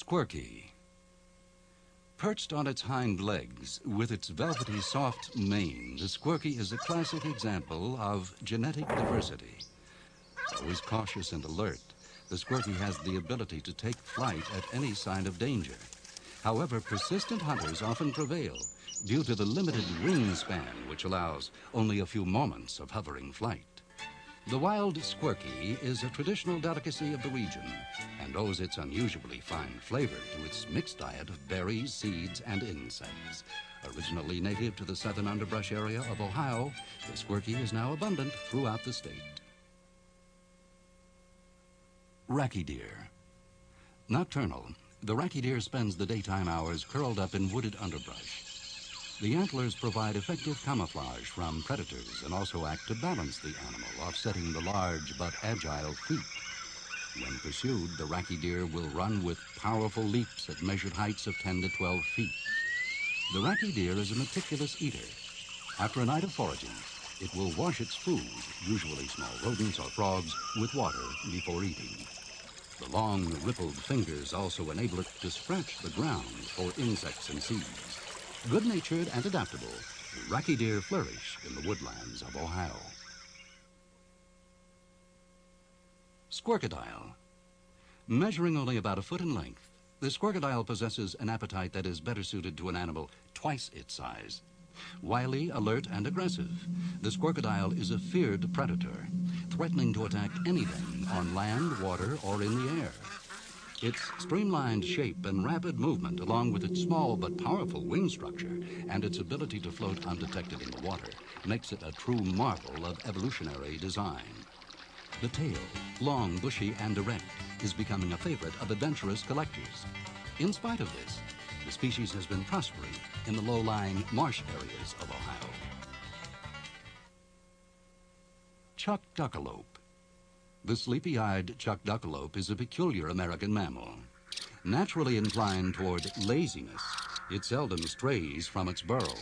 Squirky. Perched on its hind legs, with its velvety soft mane, the squirky is a classic example of genetic diversity. Always cautious and alert, the squirky has the ability to take flight at any sign of danger. However, persistent hunters often prevail due to the limited wingspan, which allows only a few moments of hovering flight. The wild squirky is a traditional delicacy of the region and owes its unusually fine flavor to its mixed diet of berries, seeds, and insects. Originally native to the southern underbrush area of Ohio, the squirky is now abundant throughout the state. Racky deer. Nocturnal, the racky deer spends the daytime hours curled up in wooded underbrush. The antlers provide effective camouflage from predators and also act to balance the animal, offsetting the large but agile feet. When pursued, the racky deer will run with powerful leaps at measured heights of 10 to 12 feet. The racky deer is a meticulous eater. After a night of foraging, it will wash its food, usually small rodents or frogs, with water before eating. The long, rippled fingers also enable it to scratch the ground for insects and seeds. Good-natured and adaptable, the racky deer flourish in the woodlands of Ohio. Squirkadile. Measuring only about a foot in length, the squirkadile possesses an appetite that is better suited to an animal twice its size. Wily, alert, and aggressive, the squirkadile is a feared predator, threatening to attack anything on land, water, or in the air. Its streamlined shape and rapid movement, along with its small but powerful wing structure and its ability to float undetected in the water, makes it a true marvel of evolutionary design. The tail, long, bushy, and erect, is becoming a favorite of adventurous collectors. In spite of this, the species has been prospering in the low-lying marsh areas of Ohio. Chuck duckalope. The sleepy-eyed chuck duckalope is a peculiar American mammal. Naturally inclined toward laziness, it seldom strays from its burrow.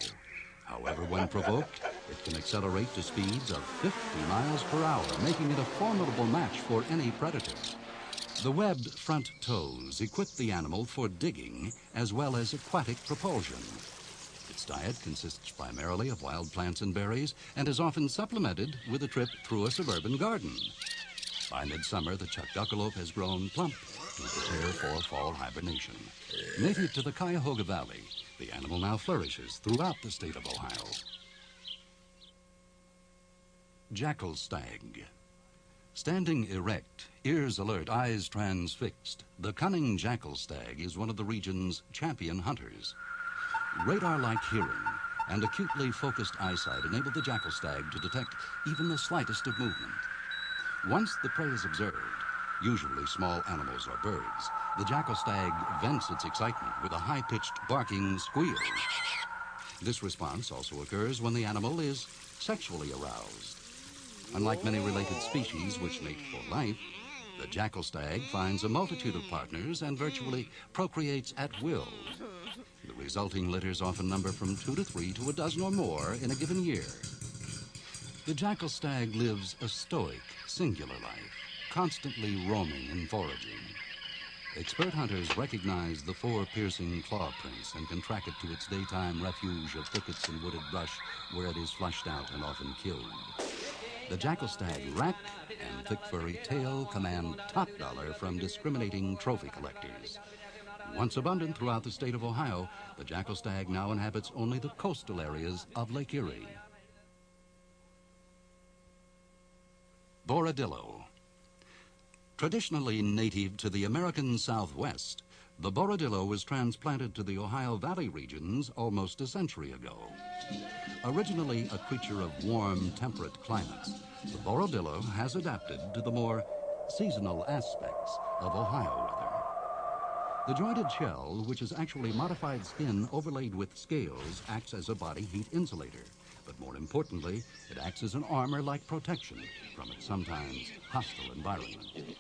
However, when provoked, it can accelerate to speeds of 50 miles per hour, making it a formidable match for any predator. The webbed front toes equip the animal for digging as well as aquatic propulsion. Its diet consists primarily of wild plants and berries and is often supplemented with a trip through a suburban garden. By midsummer, the chuck duckalope has grown plump to prepare for fall hibernation. Native to the Cuyahoga Valley, the animal now flourishes throughout the state of Ohio. Jackal stag. Standing erect, ears alert, eyes transfixed, the cunning jackal stag is one of the region's champion hunters. Radar-like hearing and acutely focused eyesight enable the jackal stag to detect even the slightest of movement. Once the prey is observed, usually small animals or birds, the jackal stag vents its excitement with a high-pitched barking squeal. This response also occurs when the animal is sexually aroused. Unlike many related species which mate for life, the jackal stag finds a multitude of partners and virtually procreates at will. The resulting litters often number from 2 to 3 to a dozen or more in a given year. The jackal stag lives a stoic, singular life, constantly roaming and foraging. Expert hunters recognize the 4 piercing claw prints and can track it to its daytime refuge of thickets and wooded brush, where it is flushed out and often killed. The jackal stag rack and thick furry tail command top dollar from discriminating trophy collectors. Once abundant throughout the state of Ohio, the jackal stag now inhabits only the coastal areas of Lake Erie. Borodillo. Traditionally native to the American Southwest, the borodillo was transplanted to the Ohio Valley regions almost a century ago. Originally a creature of warm, temperate climates, the borodillo has adapted to the more seasonal aspects of Ohio weather. The jointed shell, which is actually modified skin overlaid with scales, acts as a body heat insulator. But more importantly, it acts as an armor-like protection from its sometimes hostile environment.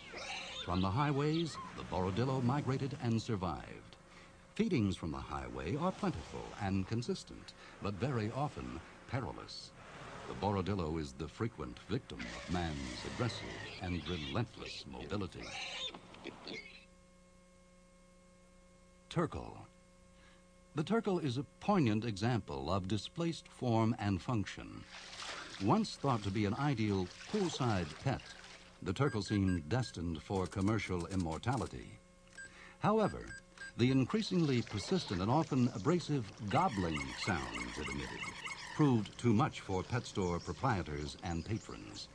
From the highways, the borodillo migrated and survived. Feedings from the highway are plentiful and consistent, but very often perilous. The borodillo is the frequent victim of man's aggressive and relentless mobility. Turkle. The turkle is a poignant example of displaced form and function. Once thought to be an ideal poolside pet, the turkle seemed destined for commercial immortality. However, the increasingly persistent and often abrasive gobbling sounds it emitted proved too much for pet store proprietors and patrons.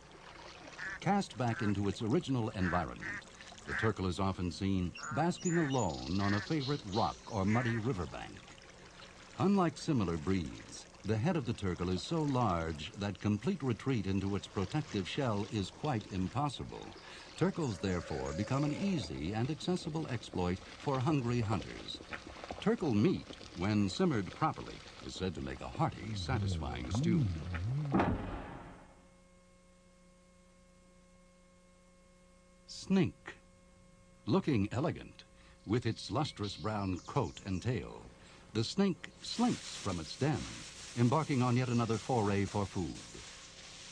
Cast back into its original environment, the turkle is often seen basking alone on a favorite rock or muddy riverbank. Unlike similar breeds, the head of the turkle is so large that complete retreat into its protective shell is quite impossible. Turkles, therefore, become an easy and accessible exploit for hungry hunters. Turkle meat, when simmered properly, is said to make a hearty, satisfying stew. Snink. Looking elegant, with its lustrous brown coat and tail, the snink slinks from its den, embarking on yet another foray for food.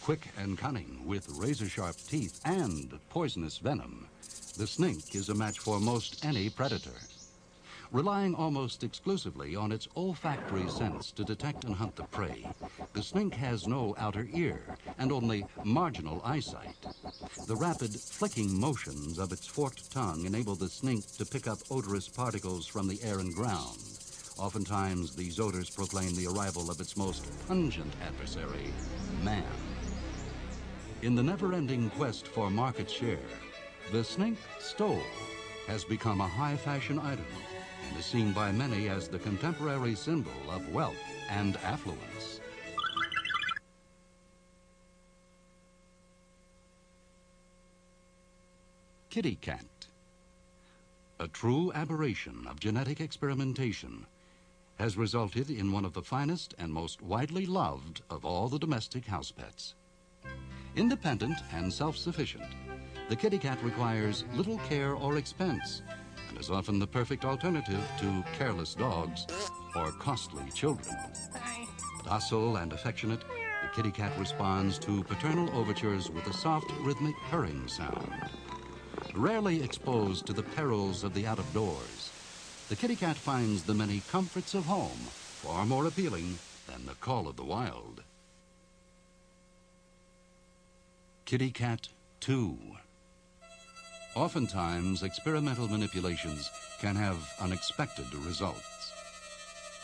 Quick and cunning, with razor-sharp teeth and poisonous venom, the snink is a match for most any predator. Relying almost exclusively on its olfactory sense to detect and hunt the prey, the snink has no outer ear and only marginal eyesight. The rapid flicking motions of its forked tongue enable the snink to pick up odorous particles from the air and ground. Oftentimes, these odors proclaim the arrival of its most pungent adversary, man. In the never-ending quest for market share, the snink stole has become a high-fashion item and is seen by many as the contemporary symbol of wealth and affluence. Kitty cat. A true aberration of genetic experimentation has resulted in one of the finest and most widely loved of all the domestic house pets. Independent and self-sufficient, the kitty cat requires little care or expense and is often the perfect alternative to careless dogs or costly children. Docile and affectionate, the kitty cat responds to paternal overtures with a soft, rhythmic purring sound. Rarely exposed to the perils of the out-of-doors, the kitty cat finds the many comforts of home far more appealing than the call of the wild. Kitty cat 2. Oftentimes, experimental manipulations can have unexpected results.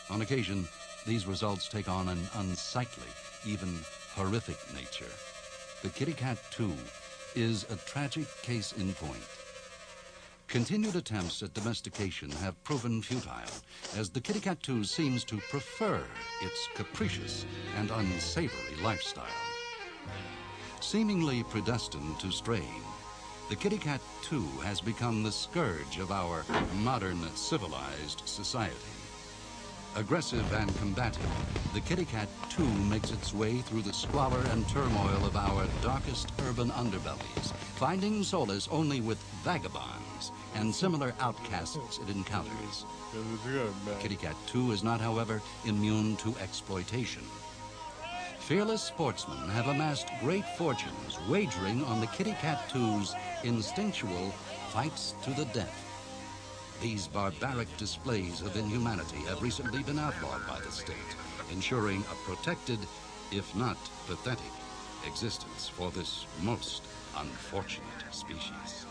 On occasion, these results take on an unsightly, even horrific nature. The kitty cat 2 is a tragic case in point. Continued attempts at domestication have proven futile, as the kitty cat 2 seems to prefer its capricious and unsavory lifestyle. Seemingly predestined to straying, the kitty cat 2 has become the scourge of our modern civilized society. Aggressive and combative, the kitty cat 2 makes its way through the squalor and turmoil of our darkest urban underbellies, finding solace only with vagabonds and similar outcasts it encounters. Kitty cat 2 is not, however, immune to exploitation. Fearless sportsmen have amassed great fortunes wagering on the kitty cat 2's instinctual fights to the death. These barbaric displays of inhumanity have recently been outlawed by the state, ensuring a protected, if not pathetic, existence for this most unfortunate species.